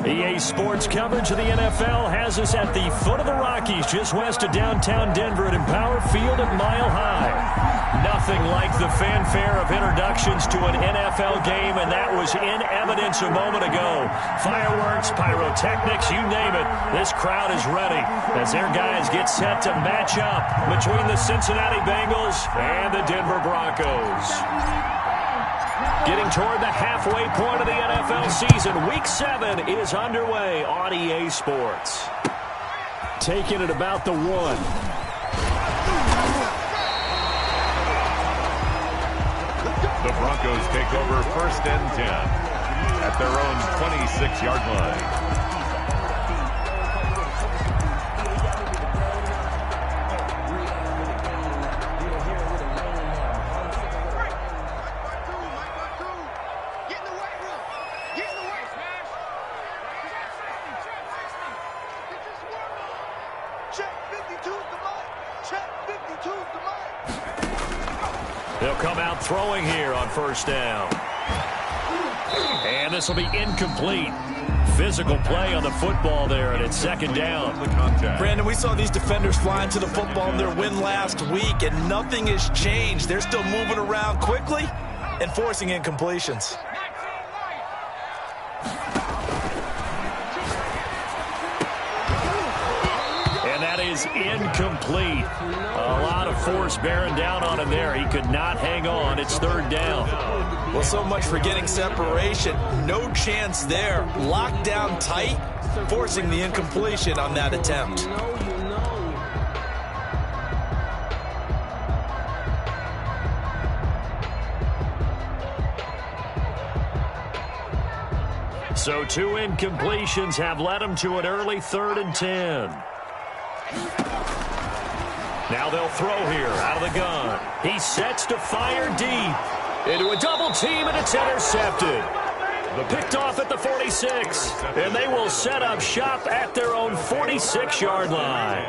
EA Sports coverage of the NFL has us at the foot of the Rockies, just west of downtown Denver at Empower Field at Mile High. Nothing like the fanfare of introductions to an NFL game, and that was in evidence a moment ago. Fireworks, pyrotechnics, you name it. This crowd is ready as their guys get set to match up between the Cincinnati Bengals and the Denver Broncos. Getting toward the halfway point of the NFL season, Week 7 is underway on EA Sports. Taking it about the 1. The Broncos take over 1st and 10 at their own 26-yard line. They'll come out throwing here on 1st down. And this will be incomplete. Physical play on the football there, and it's 2nd down. Brandon, we saw these defenders flying to the football in their win last week, and nothing has changed. They're still moving around quickly and forcing incompletions. Is incomplete. A lot of force bearing down on him there. He could not hang on. It's 3rd down. Well, so much for getting separation. No chance there. Locked down tight, forcing the incompletion on that attempt. So 2 incompletions have led him to an early 3rd and 10. Now they'll throw here out of the gun. He sets to fire deep into a double team, and it's intercepted. Picked off at the 46, and they will set up shop at their own 46-yard line.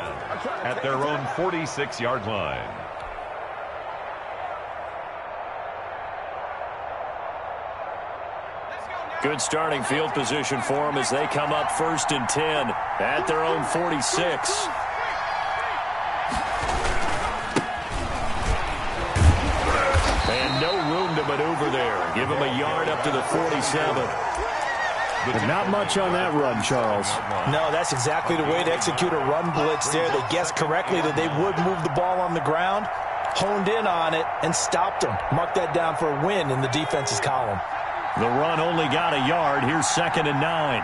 At their own 46-yard line. Good starting field position for them as they come up 1st and 10 at their own 46. And no room to maneuver there. Give him a yard up to the 47. But not much on that run, Charles. No, that's exactly the way to execute a run blitz there. They guessed correctly that they would move the ball on the ground, honed in on it, and stopped them. Mark that down for a win in the defense's column. The run only got a yard. Here's 2nd and 9.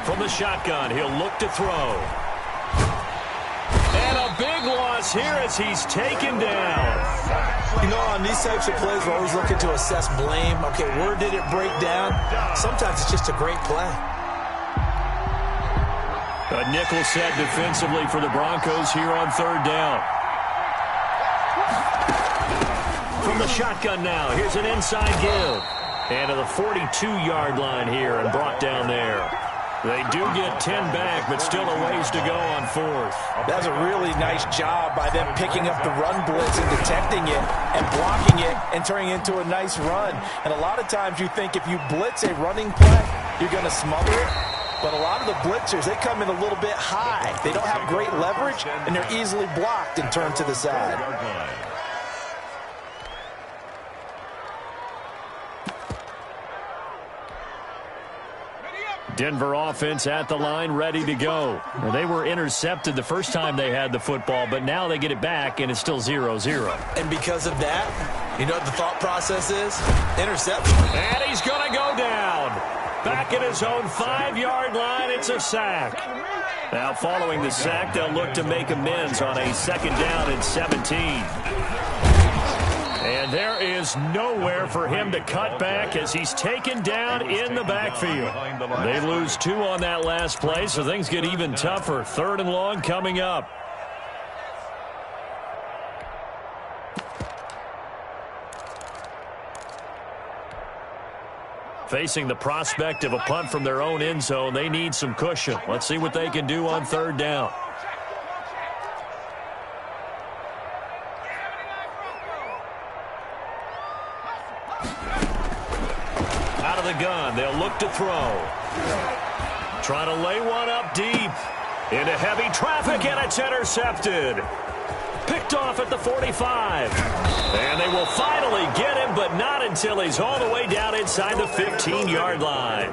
From the shotgun, he'll look to throw. And a big loss here as he's taken down. You know, on these types of plays, we're always looking to assess blame. Okay, where did it break down? Sometimes it's just a great play. A nickel set defensively for the Broncos here on 3rd down. From the shotgun now, here's an inside give. And to the 42-yard line here and brought down there. They do get 10 back, but still a ways to go on 4th. That's a really nice job by them picking up the run blitz and detecting it and blocking it and turning it into a nice run. And a lot of times you think if you blitz a running play, you're going to smother it. But a lot of the blitzers, they come in a little bit high. They don't have great leverage, and they're easily blocked and turned to the side. Denver offense at the line, ready to go. Well, they were intercepted the first time they had the football, but now they get it back, and it's still 0-0. And because of that, you know what the thought process is? Interception. And he's going to go down. Back at his own 5-yard line, it's a sack. Now following the sack, they'll look to make amends on a 2nd down and 17. And there is nowhere for him to cut back as he's taken down in the backfield. They lose 2 on that last play, so things get even tougher. 3rd and long coming up. Facing the prospect of a punt from their own end zone, they need some cushion. Let's see what they can do on 3rd down. Out of the gun, they'll look to throw. Trying to lay one up deep. Into heavy traffic, and it's intercepted. Picked off at the 45. And they will finally get him, but not until he's all the way down inside the 15-yard line.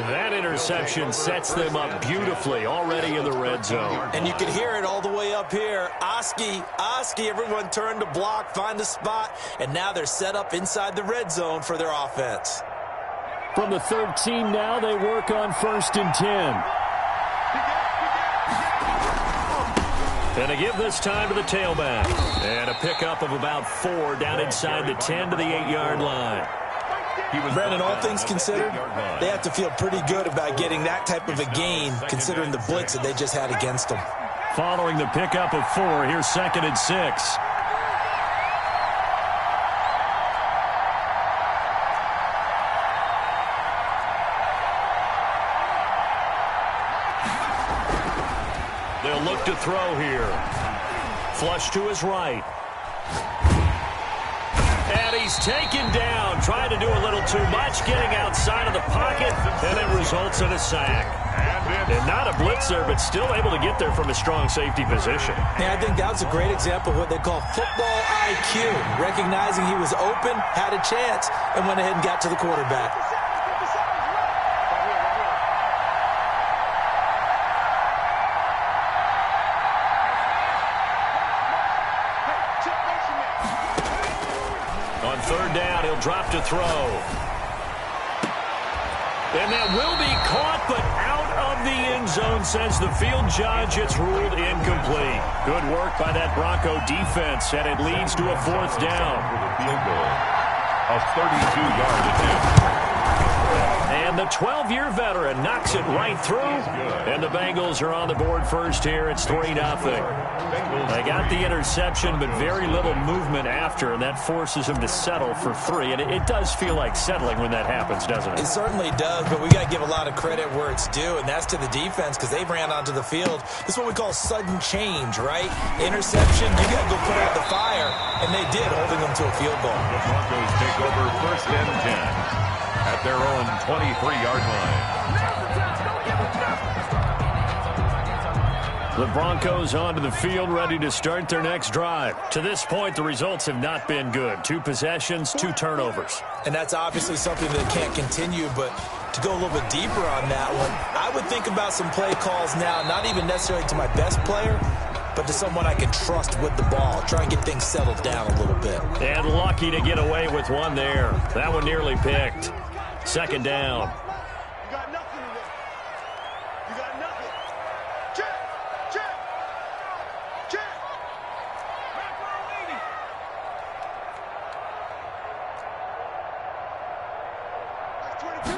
That interception sets them up beautifully already in the red zone. And you can hear it all the way up here. Oski, everyone turned to block, find a spot, and now they're set up inside the red zone for their offense. From the 13 now, they work on 1st and 10. And to give this time to the tailback. And a pickup of about 4 down inside the 10 to the 8-yard line. Brandon, all things considered, they have to feel pretty good about getting that type of a gain considering the blitz that they just had against them. Following the pickup of 4, here's 2nd and 6. They'll look to throw here. Flush to his right. And he's taken down, trying to do a little too much, getting outside of the pocket, and it results in a sack. And not a blitzer, but still able to get there from a strong safety position. Yeah, I think that was a great example of what they call football IQ. Recognizing he was open, had a chance, and went ahead and got to the quarterback. On 3rd down, he'll drop to throw. And that will be caught, but out of the end zone, says the field judge. It's ruled incomplete. Good work by that Bronco defense, and it leads to a 4th down. A 32-yard attempt. And the 12-year veteran knocks it right through. And the Bengals are on the board first here. It's 3-0. They got the interception, but very little movement after, and that forces them to settle for 3. And it does feel like settling when that happens, doesn't it? It certainly does, but we got to give a lot of credit where it's due, and that's to the defense because they ran onto the field. This is what we call sudden change, right? Interception, you got to go put out the fire, and they did, holding them to a field goal. The Broncos take over 1st and 10 at their own 23-yard line. The Broncos onto the field, ready to start their next drive. To this point, the results have not been good. 2 possessions, 2 turnovers. And that's obviously something that can't continue, but to go a little bit deeper on that one, I would think about some play calls now, not even necessarily to my best player, but to someone I can trust with the ball. Try and get things settled down a little bit. And lucky to get away with one there. That one nearly picked. 2nd down. You got nothing today. You got nothing. Check. Back where I'm leading. That's 22.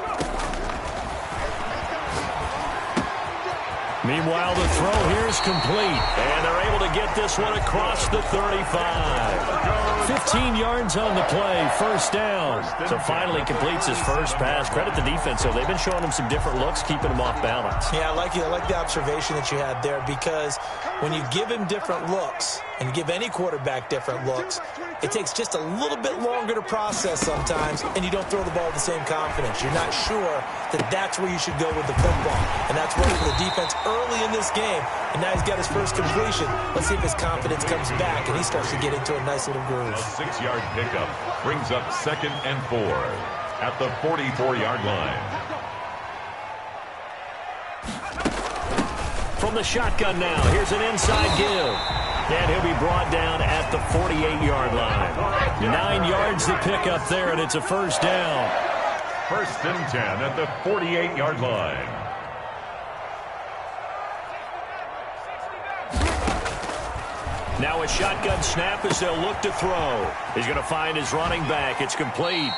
Meanwhile, the throw here is complete. And they're able to get this one across the 35. 15 yards on the play, 1st down. So finally completes his first pass. Credit the defense, though. They've been showing him some different looks, keeping him off balance. Yeah, I like the observation that you had there, because when you give him different looks and you give any quarterback different looks, it takes just a little bit longer to process sometimes, and you don't throw the ball with the same confidence. You're not sure that that's where you should go with the football. And that's working for the defense early in this game. And now he's got his first completion. Let's see if his confidence comes back and he starts to get into a nice little groove. A 6-yard pickup brings up 2nd and 4 at the 44-yard line. From the shotgun now, here's an inside give. And he'll be brought down at the 48-yard line. 9 yards to pick up there, and it's a 1st down. 1st and 10 at the 48-yard line. Now a shotgun snap as they'll look to throw. He's going to find his running back. It's complete.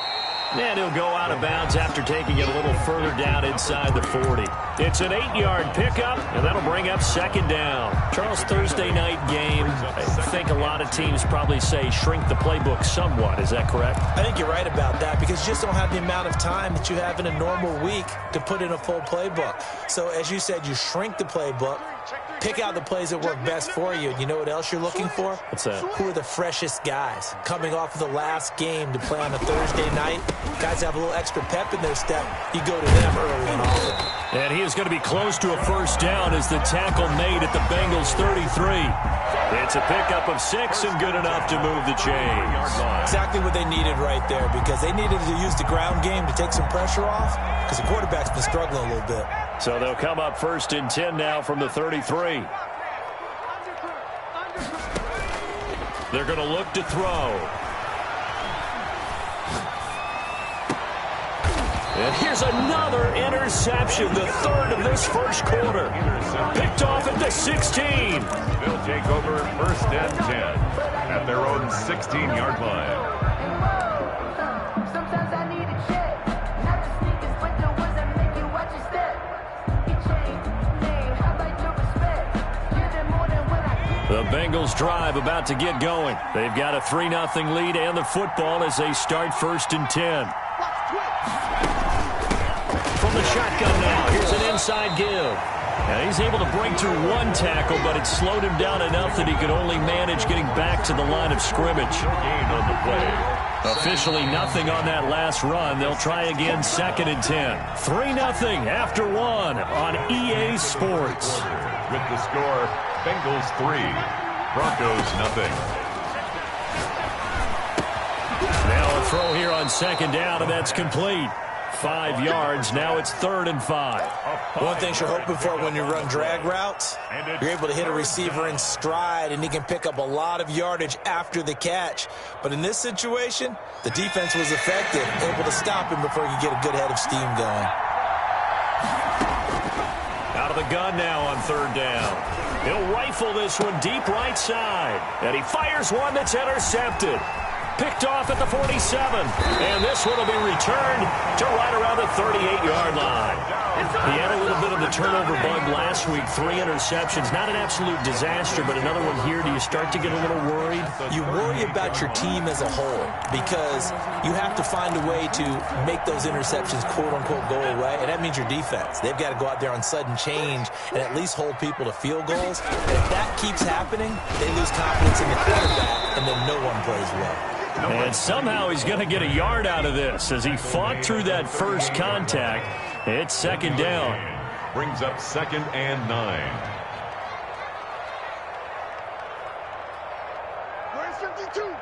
And he'll go out of bounds after taking it a little further down inside the 40. It's an 8-yard pickup, and that'll bring up second down. Charles, Thursday night game, I think a lot of teams probably say shrink the playbook somewhat. Is that correct? I think you're right about that because you just don't have the amount of time that you have in a normal week to put in a full playbook. So, as you said, you shrink the playbook, pick out the plays that work best for you. You know what else you're looking for? What's that? Who are the freshest guys coming off of the last game to play on a Thursday night? Guys have a little extra pep in their step. You go to them early and often. And he is going to be close to a first down as the tackle made at the Bengals 33. It's a pickup of 6 and good enough to move the chains. Exactly what they needed right there because they needed to use the ground game to take some pressure off because the quarterback's been struggling a little bit. So they'll come up 1st and 10 now from the 33. They're going to look to throw. And here's another interception, the third of this first quarter. Picked off at the 16. They'll take over 1st and 10 at their own 16-yard line. Sometimes I need a check. Not the sneakers, but the ones that make you watch your step. It changed, man, I like your respect. Give it more than when I The Bengals drive about to get going. They've got a 3-0 lead and the football as they start 1st and 10. From the shotgun now, here's an inside give. Now he's able to break through one tackle, but it slowed him down enough that he could only manage getting back to the line of scrimmage. Gain on the play. Officially nothing on that last run. They'll try again 2nd and 10. 3-0 after 1 on EA Sports. With the score, Bengals 3, Broncos nothing. Now a throw here on 2nd down, and that's complete. 5 yards. Now it's 3rd and 5. One thing you're hoping for when you run drag routes, you're able to hit a receiver in stride, and he can pick up a lot of yardage after the catch. But in this situation, the defense was effective, able to stop him before he could get a good head of steam going. Out of the gun now on 3rd down. He'll rifle this one deep right side. And he fires one that's intercepted. Picked off at the 47. And this one will be returned to right around the 38-yard line. He had a little bit of the turnover bug last week. 3 interceptions. Not an absolute disaster, but another one here. Do you start to get a little worried? You worry about your team as a whole because you have to find a way to make those interceptions quote-unquote go away, and that means your defense. They've got to go out there on sudden change and at least hold people to field goals. And if that keeps happening, they lose confidence in the quarterback, and then no one plays well. And somehow he's going to get a yard out of this as he fought through that first contact. It's 2nd down. Brings up 2nd and 9. Where's 52?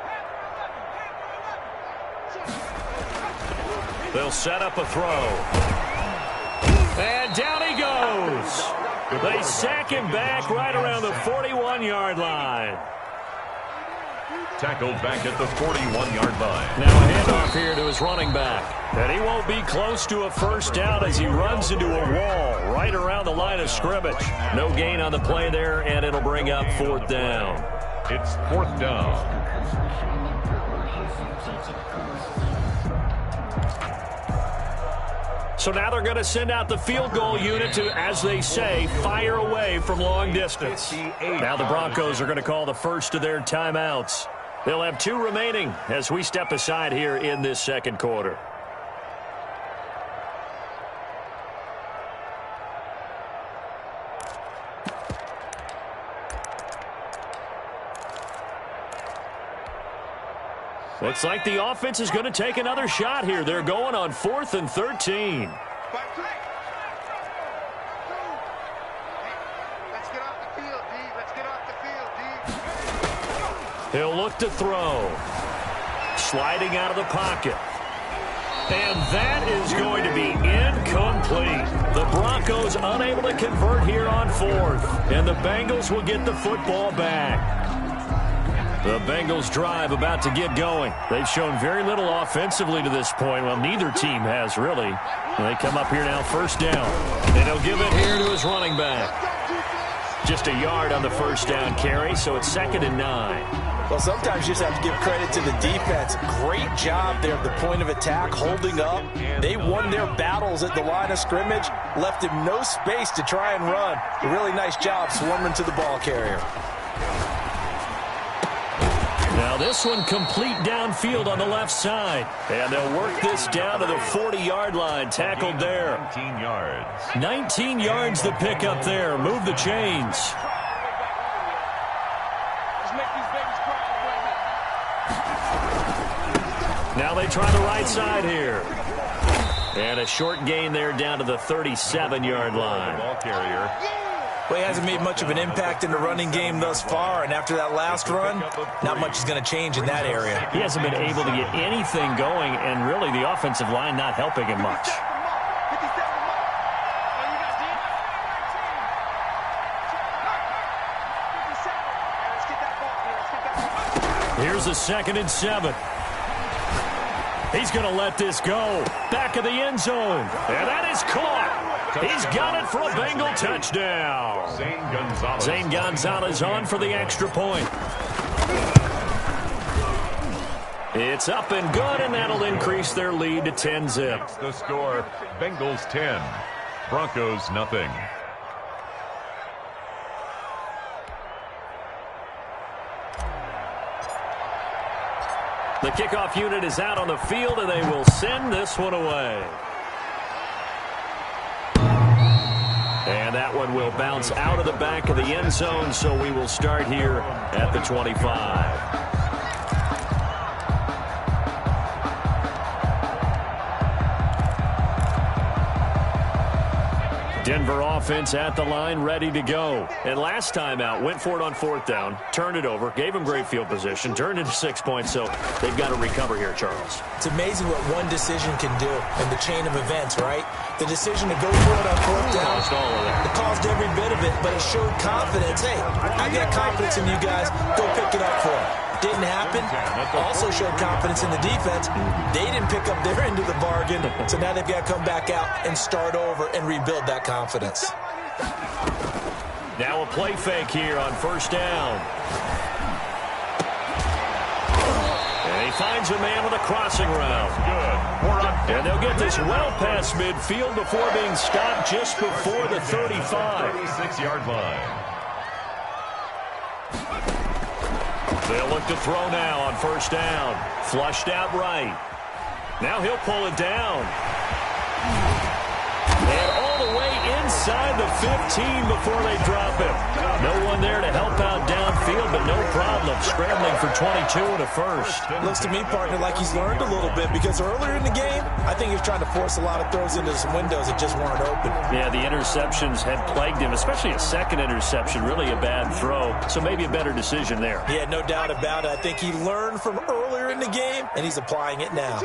They'll set up a throw. And down he goes. They sack him back right around the 41-yard line. Tackled back at the 41-yard line. Now a handoff here to his running back. And he won't be close to a first down as he runs into a wall right around the line of scrimmage. No gain on the play there, and it'll bring up 4th down. It's 4th down. So now they're going to send out the field goal unit to, as they say, fire away from long distance. Now the Broncos are going to call the first of their timeouts. They'll have 2 remaining as we step aside here in this 2nd quarter. Looks like the offense is going to take another shot here. They're going on 4th and 13. Let's get off the field, D. Let's get off the field, D. He'll look to throw. Sliding out of the pocket. And that is going to be incomplete. The Broncos unable to convert here on 4th. And the Bengals will get the football back. The Bengals drive about to get going. They've shown very little offensively to this point. Well, neither team has, really. And they come up here now 1st down. And he'll give it here to his running back. Just a yard on the first down carry, so it's 2nd and 9. Well, sometimes you just have to give credit to the defense. Great job there at the point of attack, holding up. They won their battles at the line of scrimmage, left him no space to try and run. A really nice job swarming to the ball carrier. Now this one complete downfield on the left side. And they'll work this down to the 40-yard line. Tackled there. 19 yards. 19 yards the pick up there. Move the chains. Now they try the right side here. And a short gain there down to the 37-yard line. Ball carrier. Well, he hasn't made much of an impact in the running game thus far, and after that last run, not much is going to change in that area. He hasn't been able to get anything going, and really the offensive line not helping him much. Here's a 2nd and 7. He's going to let this go. Back of the end zone. And that is caught. He's got it for a Bengal touchdown. Zane Gonzalez on for the extra point. It's up and good, and that'll increase their lead to 10-zip. The score, Bengals 10, Broncos nothing. The kickoff unit is out on the field, and they will send this one away. And that one will bounce out of the back of the end zone, so we will start here at the 25. Denver offense at the line, ready to go. And last time out, went for it on 4th down, turned it over, gave them great field position, turned into 6 points, so they've got to recover here, Charles. It's amazing what one decision can do in the chain of events, right? The decision to go for it on 4th down, it caused every bit of it, but it showed confidence. Hey, I got confidence in you guys. Go pick it up for it. Didn't happen. Also showed confidence in the defense. They didn't pick up their end of the bargain, so now they've got to come back out and start over and rebuild that confidence. Now a play fake here on 1st down. And he finds a man with a crossing route. Good. And they'll get this well past midfield before being stopped just before the 35. 36-yard line. They'll look to throw now on 1st down. Flushed out right. Now he'll pull it down. And all the way inside the 15 before they drop him. No one there to help out downfield, but no problem. Scrambling for 22 and a first. Looks to me, partner, like he's learned a little bit, because earlier in the game, I think he was trying to force a lot of throws into some windows that just weren't open. Yeah, the interceptions had plagued him, especially a second interception, really a bad throw. So maybe a better decision there. Yeah, no doubt about it. I think he learned from earlier in the game, and he's applying it now.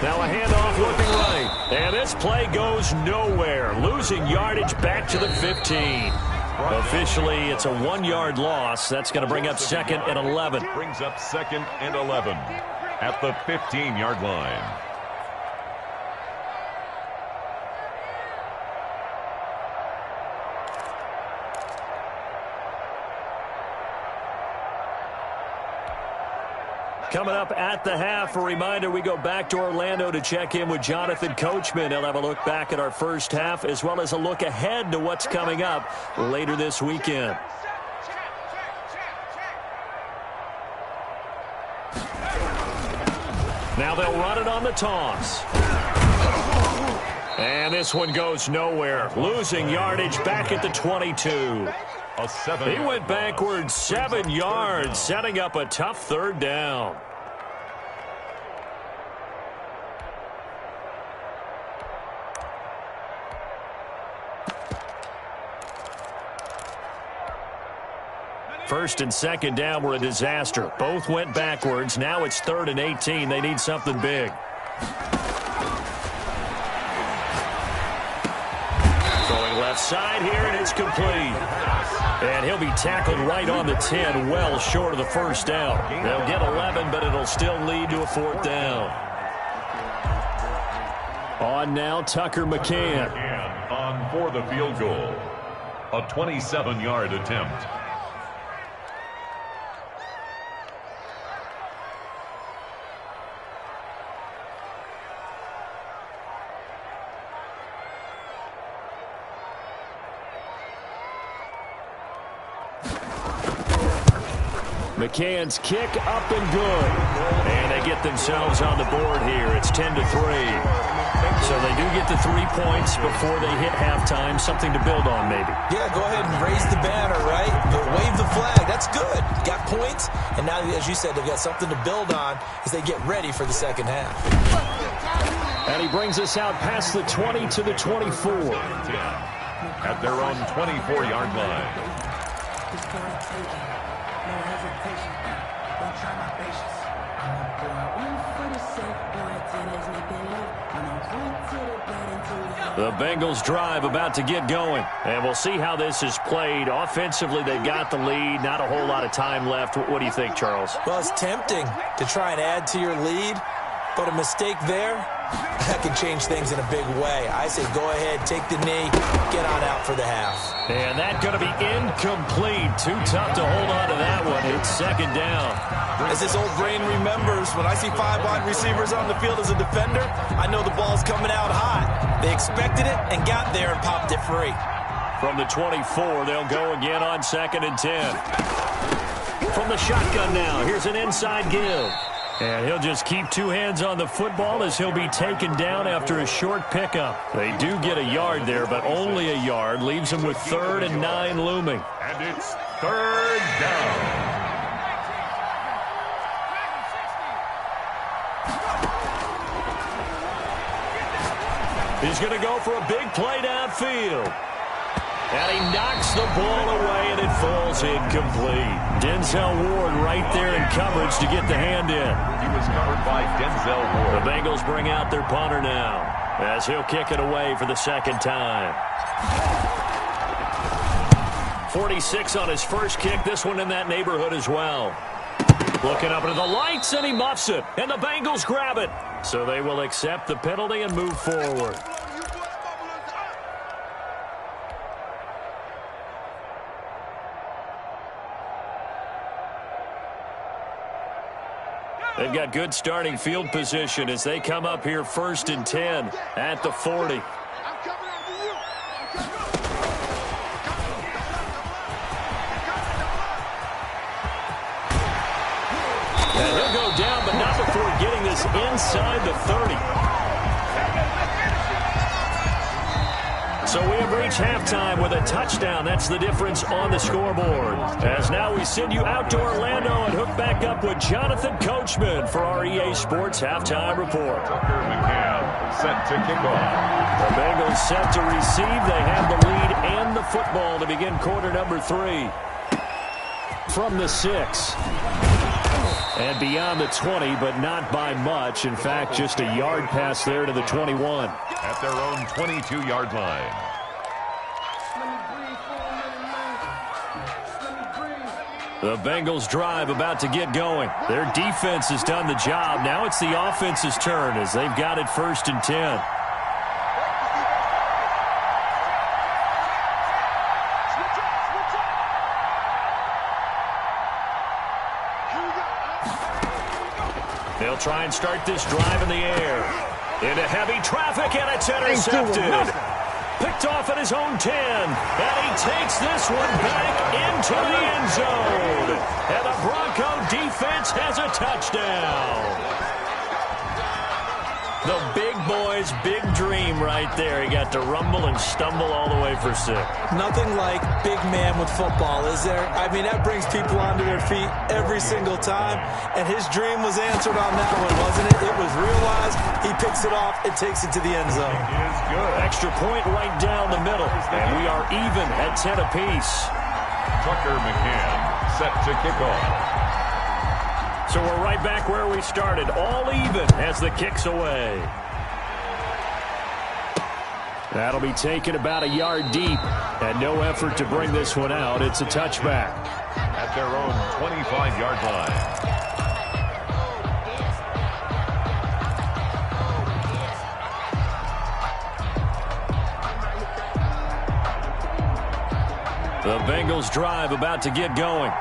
Now a handoff looking right. And this play goes nowhere. Losing yardage back to the 15. Officially, it's a 1-yard loss. That's going to bring up 2nd and 11. Brings up 2nd and 11 at the 15-yard line. Coming up at the half, a reminder, we go back to Orlando to check in with Jonathan Coachman. He'll have a look back at our first half, as well as a look ahead to what's coming up later this weekend. Now they'll run it on the toss. And this one goes nowhere. Losing yardage back at the 22. He went backwards 7 yards, setting up a tough 3rd down. First and 2nd down were a disaster. Both went backwards. Now it's 3rd and 18. They need something big. Throwing left side here, and it's complete. And he'll be tackled right on the 10, well short of the 1st down. They'll get 11, but it'll still lead to a 4th down. On now, Tucker McCann. On for the field goal. A 27-yard attempt. McCann's kick up and good. And they get themselves on the board here. It's 10-3. So they do get the 3 points before they hit halftime. Something to build on, maybe. Yeah, go ahead and raise the banner, right? But wave the flag. That's good. Got points. And now, as you said, they've got something to build on as they get ready for the second half. And he brings us out past the 20 to the 24. At their own 24-yard line. The Bengals drive about to get going. And we'll see how this is played. Offensively, they've got the lead. Not a whole lot of time left. What do you think, Charles? Well, it's tempting to try and add to your lead, but a mistake there, that can change things in a big way. I say go ahead, take the knee, get on out for the half. And that's going to be incomplete. Too tough to hold on to that one. It's second down. As this old brain remembers, when I see 5 wide receivers on the field as a defender, I know the ball's coming out hot. They expected it and got there and popped it free. From the 24, they'll go again on 2nd and 10. From the shotgun now, here's an inside give. And he'll just keep 2 hands on the football as he'll be taken down after a short pickup. They do get a yard there, but only a yard. Leaves them with 3rd and 9 looming. And it's 3rd down. He's going to go for a big play downfield. And he knocks the ball away, and it falls incomplete. Denzel Ward right there in coverage to get the hand in. He was covered by Denzel Ward. The Bengals bring out their punter now as he'll kick it away for the second time. 46 on his first kick. This one in that neighborhood as well. Looking up into the lights, and he muffs it. And the Bengals grab it. So they will accept the penalty and move forward. They've got good starting field position as they come up here 1st and 10 at the 40. And he'll go down, but not before getting this inside the 30. So we have reached halftime with a touchdown. That's the difference on the scoreboard. As now we send you out to Orlando and hook back up with Jonathan Coachman for our EA Sports Halftime Report. Tucker McCann set to kick off. The Bengals set to receive. They have the lead and the football to begin quarter number 3. From the 6. And beyond the 20, but not by much. In fact, just a yard pass there to the 21. At their own 22-yard line. The Bengals drive about to get going. Their defense has done the job. Now it's the offense's turn as they've got it 1st and 10. They'll try and start this drive in the air. Into heavy traffic, and it's intercepted. Picked off at his own 10. And he takes this one back into the end zone. And the Bronco defense has a touchdown. The big boy's big dream right there. He got to rumble and stumble all the way for 6. Nothing like big man with football, is there? I mean, that brings people onto their feet every single time. And his dream was answered on that one, wasn't it? It was realized. He picks it off. It takes it to the end zone. It is good. Extra point right down the middle. And we are even at 10 apiece. Tucker McCann set to kick off. So we're right back where we started, all even as the kick's away. That'll be taken about a yard deep, and no effort to bring this one out. It's a touchback. At their own 25-yard line. The Bengals drive about to get going.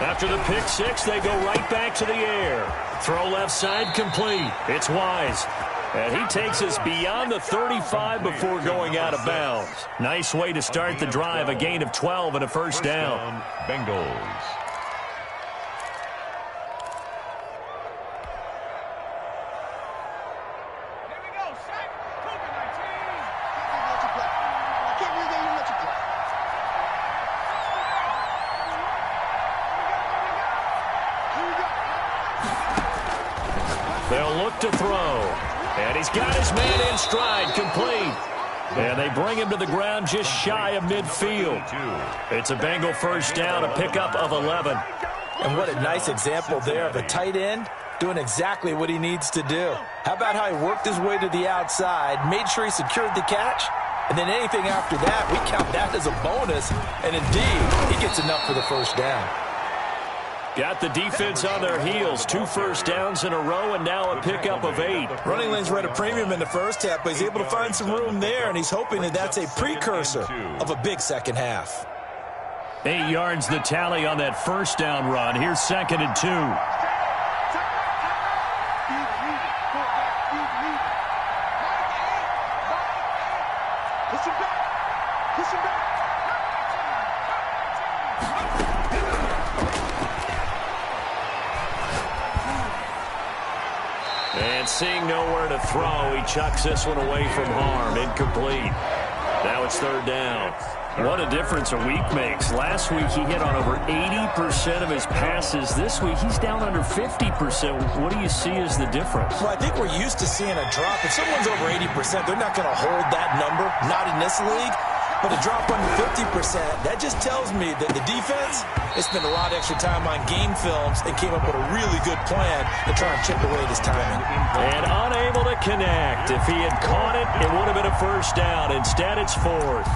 After the pick 6, they go right back to the air. Throw left side complete. It's Wise. And he takes us beyond the 35 before going out of bounds. Nice way to start the drive, a gain of 12 and a first down. Bengals. They'll look to throw. And he's got his man in stride, complete. And they bring him to the ground just shy of midfield. It's a Bengal first down, a pickup of 11. And what a nice example there of a tight end doing exactly what he needs to do. How about how he worked his way to the outside, made sure he secured the catch, and then anything after that, we count that as a bonus. And indeed, he gets enough for the first down. Got the defense on their heels. 2 first downs in a row, and now a pickup of 8. Running lanes were at a premium in the first half, but he's able to find some room there, and he's hoping that that's a precursor of a big second half. 8 yards the tally on that first down run. Here's 2nd and 2. Push him back. Push him back. And seeing nowhere to throw, he chucks this one away from harm. Incomplete. Now it's 3rd down. What a difference a week makes. Last week he hit on over 80% of his passes. This week he's down under 50%. What do you see as the difference? Well, I think we're used to seeing a drop. If someone's over 80%, they're not going to hold that number. Not in this league. But a drop under 50%, that just tells me that the defense has spent a lot of extra time on game films and came up with a really good plan to try and chip away at his timing. And unable to connect. If he had caught it, it would have been a first down. Instead, it's 4th.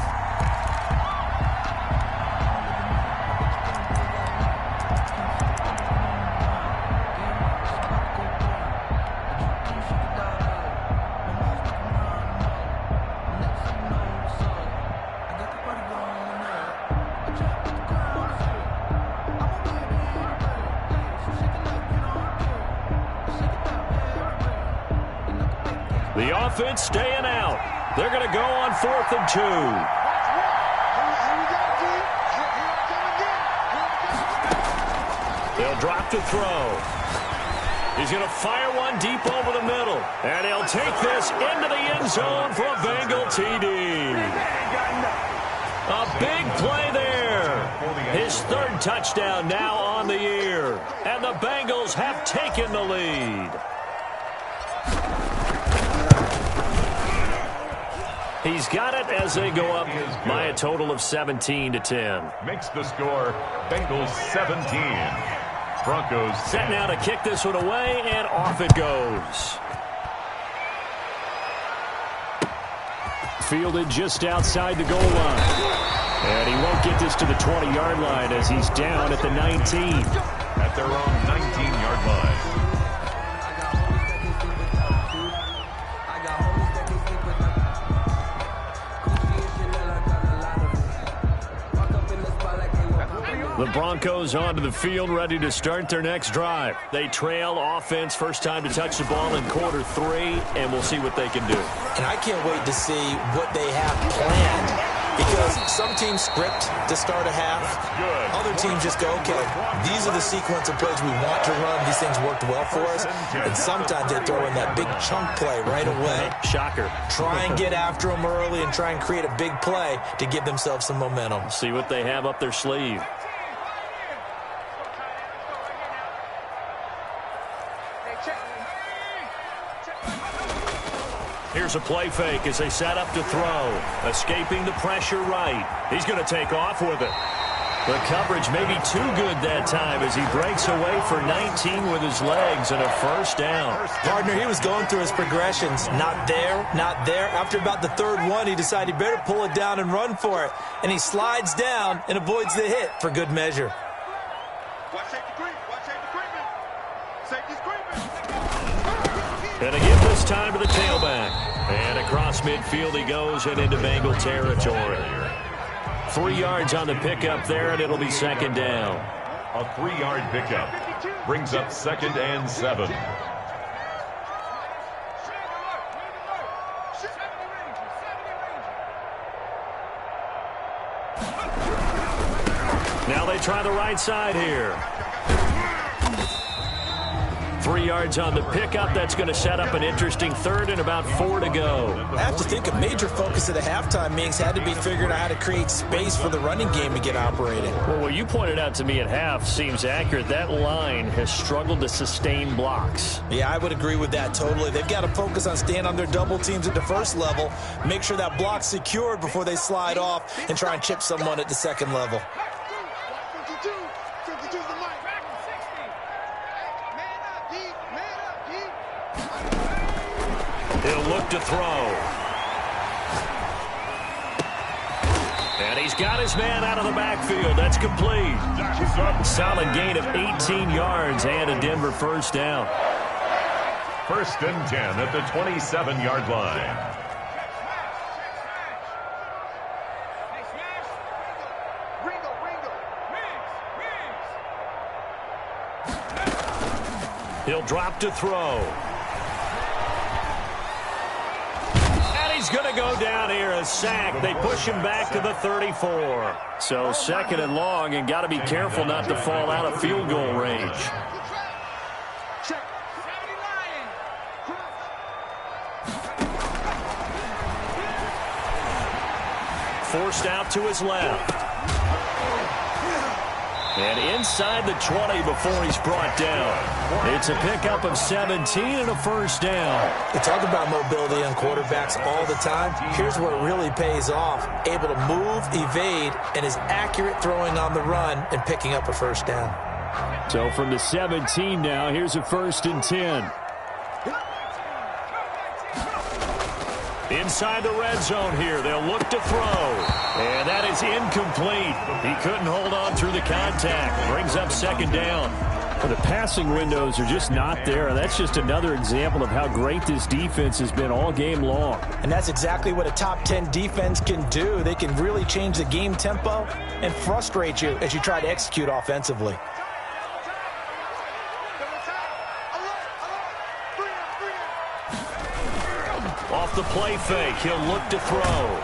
The offense staying out. They're going to go on 4th and 2. They'll drop to throw. He's going to fire one deep over the middle. And he'll take this into the end zone for a Bengal TD. A big play there. His 3rd touchdown now on the year. And the Bengals have taken the lead. He's got it as they go up by a total of 17-10. Makes the score Bengals 17. Broncos set now to kick this one away, and off it goes. Fielded just outside the goal line. And he won't get this to the 20-yard line as he's down at the 19. At their own 19-yard line. The Broncos onto the field, ready to start their next drive. They trail offense, first time to touch the ball in quarter 3, and we'll see what they can do. And I can't wait to see what they have planned, because some teams script to start a half. Other teams just go, okay, these are the sequence of plays we want to run. These things worked well for us. And sometimes they throw in that big chunk play right away. Shocker. Try and get after them early and try and create a big play to give themselves some momentum. See what they have up their sleeve. Here's a play fake as they set up to throw. Escaping the pressure right. He's going to take off with it. The coverage may be too good that time as he breaks away for 19 with his legs and a first down. Partner, he was going through his progressions. Not there, not there. After about the 3rd one, he decided he better pull it down and run for it. And he slides down and avoids the hit for good measure. Watch safety creep. Watch safety creeping. Safety's creeping. And a give this time to the tailback. And across midfield he goes and into Bengal territory. 3 yards on the pickup there, and it'll be 2nd down. A 3-yard pickup brings up 2nd and 7. Now they try the right side here. 3 yards on the pickup. That's going to set up an interesting third and about 4 to go. I have to think a major focus of the halftime meetings had to be figuring out how to create space for the running game to get operating. Well, what you pointed out to me at half seems accurate. That line has struggled to sustain blocks. Yeah, I would agree with that totally. They've got to focus on staying on their double teams at the first level, make sure that block's secured before they slide off and try and chip someone at the second level. He'll look to throw. And he's got his man out of the backfield. That's complete. Solid gain of 18 yards and a Denver first down. 1st and 10 at the 27-yard line. He'll drop to throw. He's going to go down here, a sack. They push him back to the 34. So 2nd and long, and got to be careful not to fall out of field goal range. Forced out to his left. And inside the 20 before he's brought down. It's a pickup of 17 and a first down. They talk about mobility on quarterbacks all the time. Here's where it really pays off. Able to move, evade, and is accurate throwing on the run and picking up a first down. So from the 17 now, here's a 1st and 10. Inside the red zone here, they'll look to throw. And that is incomplete. He couldn't hold on through the contact. Brings up 2nd down. Well, the passing windows are just not there. And that's just another example of how great this defense has been all game long. And that's exactly what a top 10 defense can do. They can really change the game tempo and frustrate you as you try to execute offensively. Off the play fake, he'll look to throw.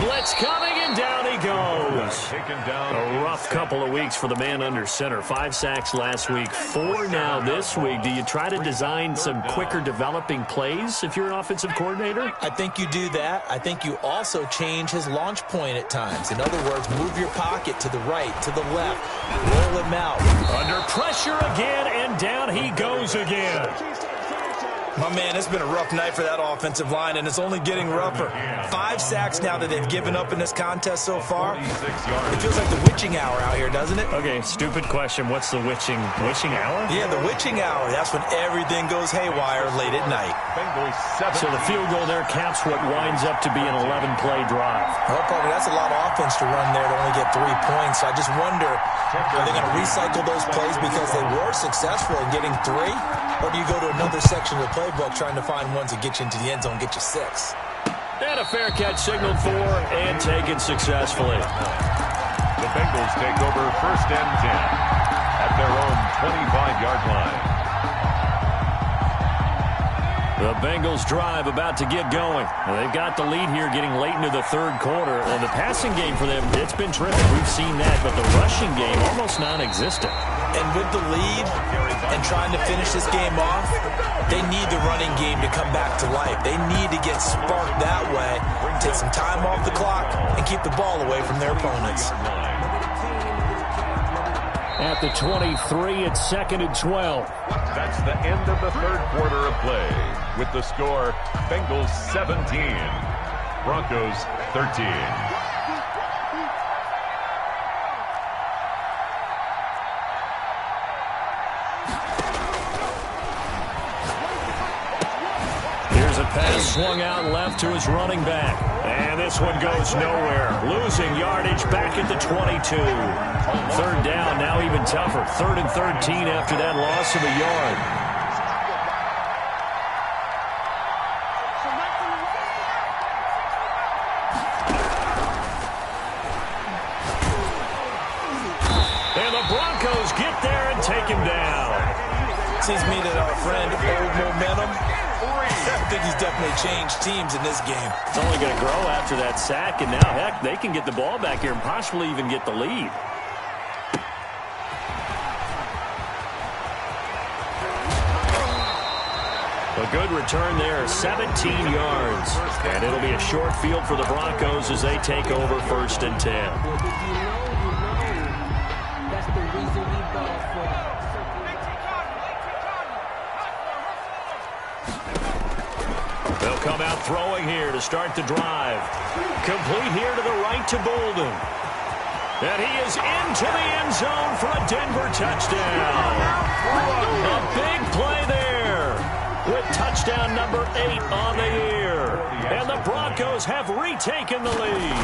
Blitz coming, and down he goes. A rough couple of weeks for the man under center. 5 sacks last week, 4 now this week. Do you try to design some quicker developing plays if you're an offensive coordinator? I think you do that. I think you also change his launch point at times. In other words, move your pocket to the right, to the left. Roll him out. Under pressure again, and down he goes again. My man, it's been a rough night for that offensive line, and it's only getting rougher. 5 sacks now that they've given up in this contest so far. It feels like the witching hour out here, doesn't it? Okay, stupid question. What's the witching hour? Yeah, the witching hour. That's when everything goes haywire late at night. So the field goal there caps what winds up to be an 11-play drive. Well, Parker, that's a lot of offense to run there to only get 3 points. So I just wonder, are they going to recycle those plays because they were successful in getting 3? Or do you go to another section of the playbook trying to find ones that get you into the end zone, get you 6? And a fair catch signaled for and taken successfully. The Bengals take over 1st and 10 at their own 25-yard line. The Bengals drive about to get going. They've got the lead here getting late into the 3rd quarter. And the passing game for them, it's been terrific. We've seen that, but the rushing game almost non-existent. And with the lead and trying to finish this game off, they need the running game to come back to life. They need to get sparked that way, take some time off the clock, and keep the ball away from their opponents. At the 23, it's 2nd and 12. That's the end of the 3rd quarter of play. With the score, Bengals 17, Broncos 13. Here's a pass swung out left to his running back. And this one goes nowhere. Losing yardage back at the 22. 3rd down, now even tougher. 3rd and 13 after that loss of a yard. And the Broncos get there and take him down. Seems to me that our friend, old momentum, I think he's definitely changed teams in this game. It's only going to grow after that sack, and now, heck, they can get the ball back here and possibly even get the lead. A good return there, 17 yards. And it'll be a short field for the Broncos as they take over 1st and 10. That's the reason we ball for. They'll come out throwing here to start the drive. Complete here to the right to Bolden. And he is into the end zone for a Denver touchdown. A big play there with touchdown number 8 on the year. And the Broncos have retaken the lead.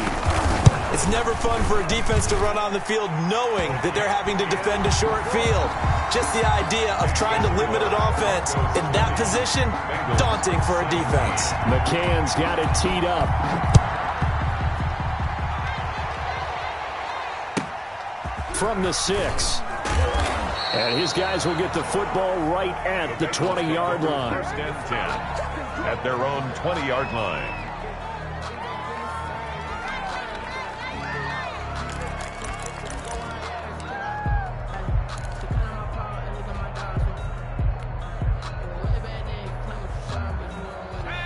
It's never fun for a defense to run on the field knowing that they're having to defend a short field. Just the idea of trying to limit an offense in that position, daunting for a defense. McCann's got it teed up. From the 6. And his guys will get the football right at the 20-yard line. 1st and 10 at their own 20-yard line.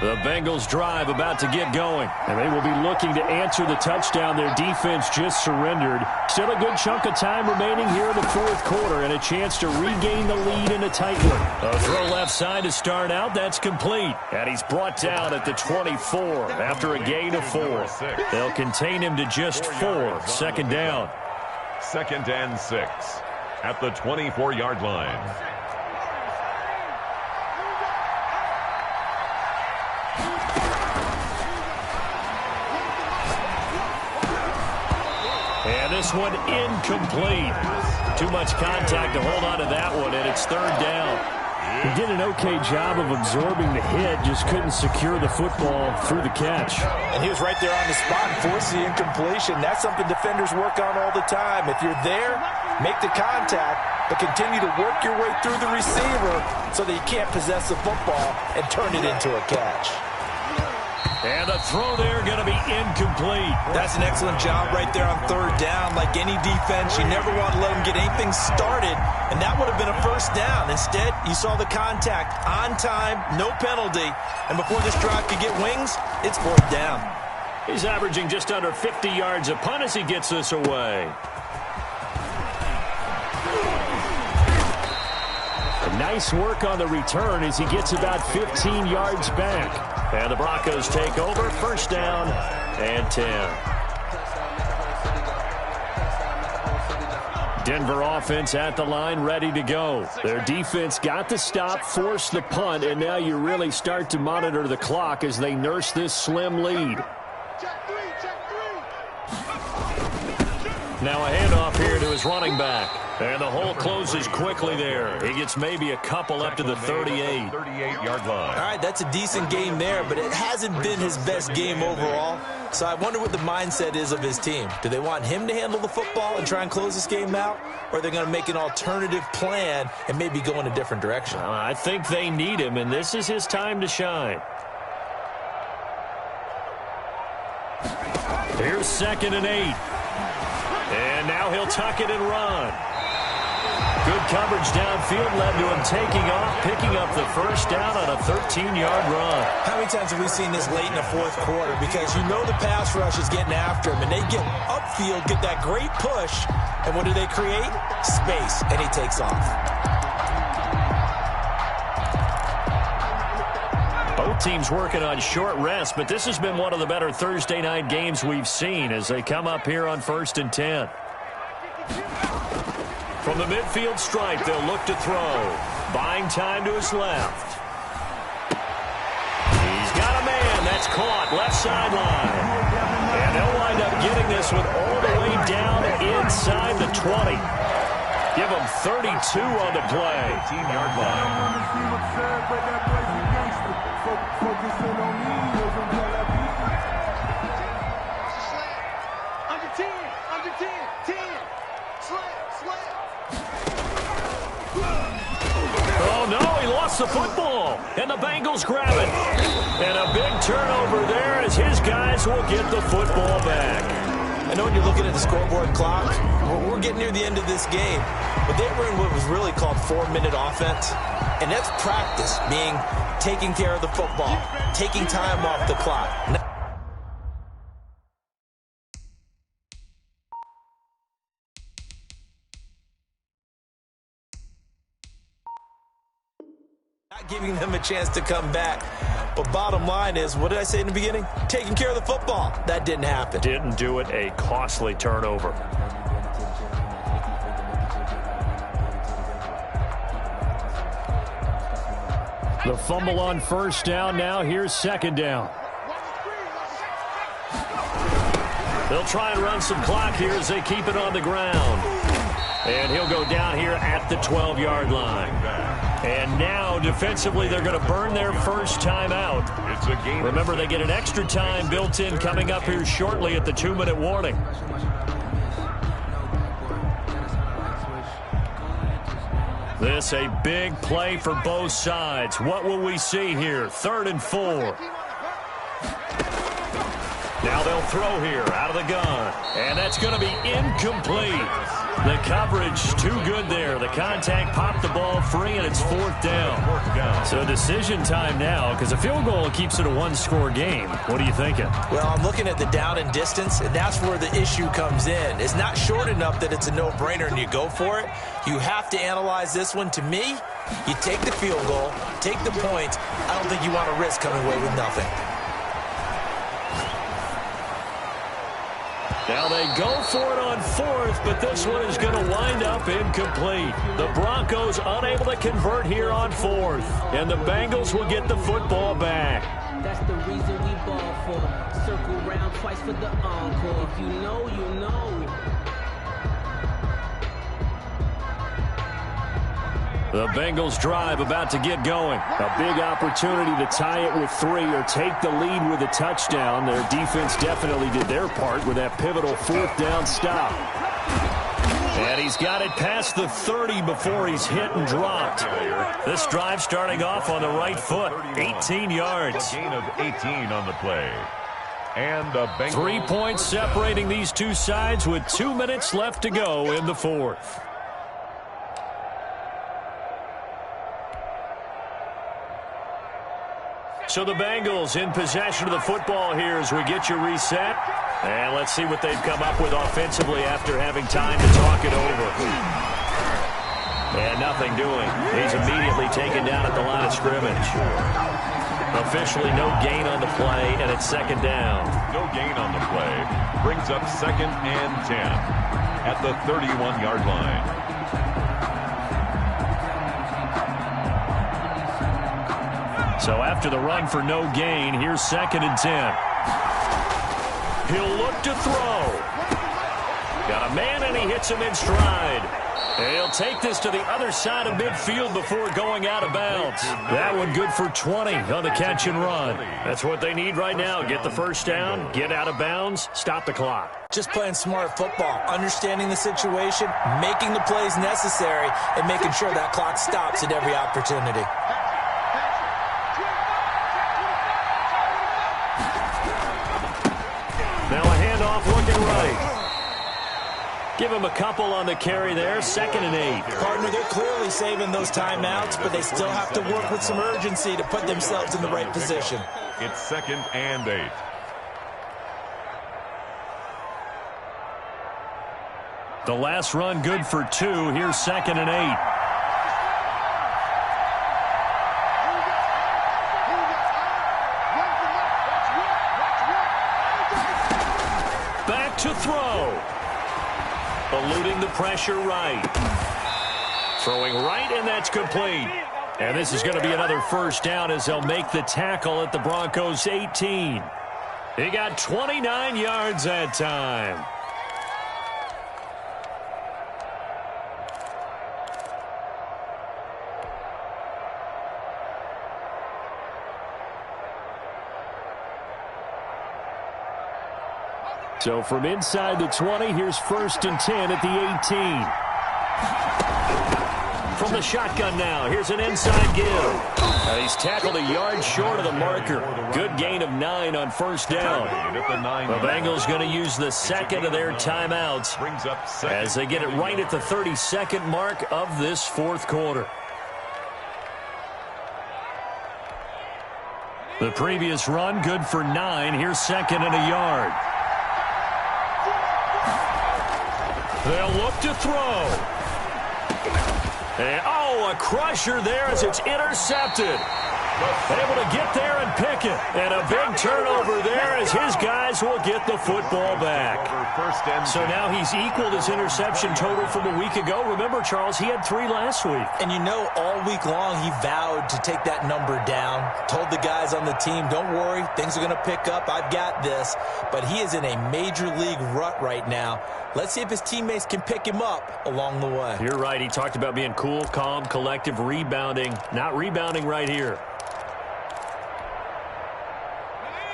The Bengals drive about to get going, and they will be looking to answer the touchdown their defense just surrendered. Still a good chunk of time remaining here in the 4th quarter and a chance to regain the lead in a tight one. A throw left side to start out. That's complete. And he's brought down at the 24 after a gain of 4. They'll contain him to just 4. 2nd down. 2nd and 6 at the 24-yard line. And this one incomplete. Too much contact to hold on to that one, and it's 3rd down. He did an okay job of absorbing the hit, just couldn't secure the football through the catch. And he was right there on the spot and forced the incompletion. That's something defenders work on all the time. If you're there, make the contact, but continue to work your way through the receiver so that you can't possess the football and turn it into a catch. And the throw there going to be incomplete. That's an excellent job right there on 3rd down. Like any defense, you never want to let them get anything started, and that would have been a 1st down. Instead, you saw the contact on time, no penalty, and before this drive could get wings, it's 4th down. He's averaging just under 50 yards a punt as he gets this away. Nice work on the return as he gets about 15 yards back. And the Broncos take over, 1st down and 10. Denver offense at the line, ready to go. Their defense got the stop, forced the punt, and now you really start to monitor the clock as they nurse this slim lead. Now a handoff here to his running back. And the hole closes quickly there. He gets maybe a couple up to the 38. 38-yard line. All right, that's a decent game there, but it hasn't been his best game overall. So I wonder what the mindset is of his team. Do they want him to handle the football and try and close this game out? Or are they going to make an alternative plan and maybe go in a different direction? I think they need him, and this is his time to shine. Here's 2nd and 8. And now he'll tuck it and run. Good coverage downfield led to him taking off, picking up the 1st down on a 13-yard run. How many times have we seen this late in the 4th quarter? Because you know the pass rush is getting after him, and they get upfield, get that great push, and what do they create? Space, and he takes off. Both teams working on short rest, but this has been one of the better Thursday night games we've seen as they come up here on 1st and 10. From the midfield stripe, they'll look to throw. Buying time to his left. He's got a man. That's caught. Left sideline. And they'll wind up getting this one all the way down inside the 20. Give him 32 on the play. 18-yard line. Under 10, 10, slant. Oh, no, he lost the football, and the Bengals grab it. And a big turnover there as his guys will get the football back. I know when you're looking at the scoreboard clock, we're getting near the end of this game, but they were in what was really called 4-minute offense, and that's practice, being taking care of the football, taking time off the clock. Not giving them a chance to come back. But bottom line is, what did I say in the beginning? Taking care of the football. That didn't happen. Didn't do it. A costly turnover. The fumble on first down. Now here's second down. They'll try and run some clock here as they keep it on the ground. And he'll go down here at the 12-yard line. And now, defensively, they're going to burn their first time out. It's a game. Remember, they get an extra time built in coming up here shortly at the 2-minute warning. This a big play for both sides. What will we see here? 3rd and 4. Now they'll throw here out of the gun. And that's going to be incomplete. The coverage too good there. The contact popped the ball free, and it's 4th down. So decision time now, because a field goal keeps it a one-score game. What are you thinking? Well, I'm looking at the down and distance, and that's where the issue comes in. It's not short enough that it's a no-brainer and you go for it. You have to analyze this one. To me, you take the field goal, take the point. I don't think you want to risk coming away with nothing. Now they go for it on 4th, but this one is going to wind up incomplete. The Broncos unable to convert here on 4th, and the Bengals will get the football back. That's the reason we ball for. Circle round twice for the encore. If you know, you know. The Bengals drive about to get going. A big opportunity to tie it with 3 or take the lead with a touchdown. Their defense definitely did their part with that pivotal 4th down stop. And he's got it past the 30 before he's hit and dropped. This drive starting off on the right foot. 18 yards. A gain of 18 on the play. And the Bengals. 3 points separating these two sides with 2 minutes left to go in the 4th. So the Bengals in possession of the football here as we get you reset. And let's see what they've come up with offensively after having time to talk it over. And nothing doing. He's immediately taken down at the line of scrimmage. Officially no gain on the play, and it's 2nd down. No gain on the play. Brings up 2nd and 10 at the 31-yard line. So after the run for no gain, here's 2nd and 10. He'll look to throw. Got a man, and he hits him in stride. And he'll take this to the other side of midfield before going out of bounds. That one good for 20 on the catch and run. That's what they need right now. Get the first down, get out of bounds, stop the clock. Just playing smart football, understanding the situation, making the plays necessary, and making sure that clock stops at every opportunity. Now a handoff looking right. Give him a couple on the carry there. 2nd and 8. Partner, they're clearly saving those timeouts, but they still have to work with some urgency to put themselves in the right position. It's 2nd and 8. The last run good for 2. Here's 2nd and 8. Back to throw. Eluding the pressure right. Throwing right, and that's complete. And this is going to be another first down as they'll make the tackle at the Broncos' 18. He got 29 yards that time. So from inside the 20, here's 1st and 10 at the 18. From from the shotgun now. Here's an inside give. He's tackled a yard short of the marker. Good gain of 9 on first down. The Bengals going to use the second of their timeouts as they get it right at the 32nd mark of this fourth quarter. The previous run, good for 9. Here's second and a yard. They'll look to throw. And, a crusher there as it's intercepted. Able to get there and pick it. And a big turnover there as his guys will get the football back. So now he's equaled his interception total from a week ago. Remember, Charles, he had 3 last week. And you know, all week long he vowed to take that number down. Told the guys on the team, don't worry, things are going to pick up. I've got this. But he is in a major league rut right now. Let's see if his teammates can pick him up along the way. You're right. He talked about being cool, calm, collective, rebounding. Not rebounding right here.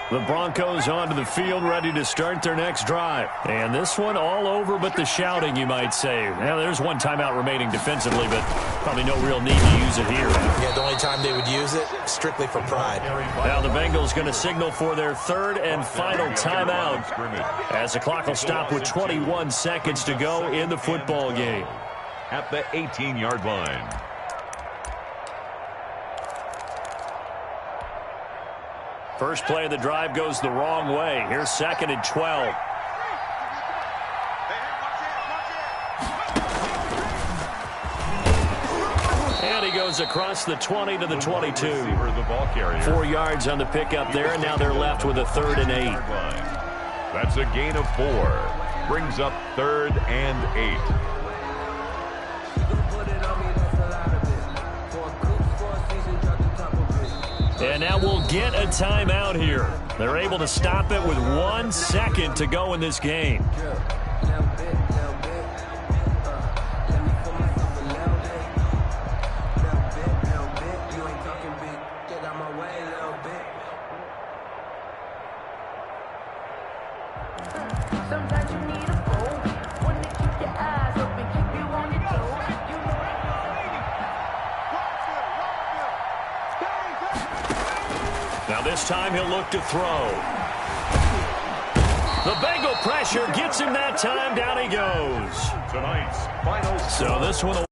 The Broncos onto the field, ready to start their next drive. And this one all over but the shouting, you might say. Now, there's one timeout remaining defensively, but probably no real need to use it here. Yeah, the only time they would use it, strictly for pride. Now the Bengals going to signal for their third and final timeout as the clock will stop with 21 seconds to go in the football game. At the 18-yard line. First play of the drive goes the wrong way. Here's second and 12. And he goes across the 20 to the 22. 4 yards on the pickup there, and now they're left with a 3rd and 8. That's a gain of 4. Brings up 3rd and 8. And now we'll get a timeout here. They're able to stop it with 1 second to go in this game. Sometimes you need a phone, one to keep your eyes open, keep you on your toes. Now this time he'll look to throw. The Bengal pressure gets him that time. Down he goes. Tonight's final. So this one will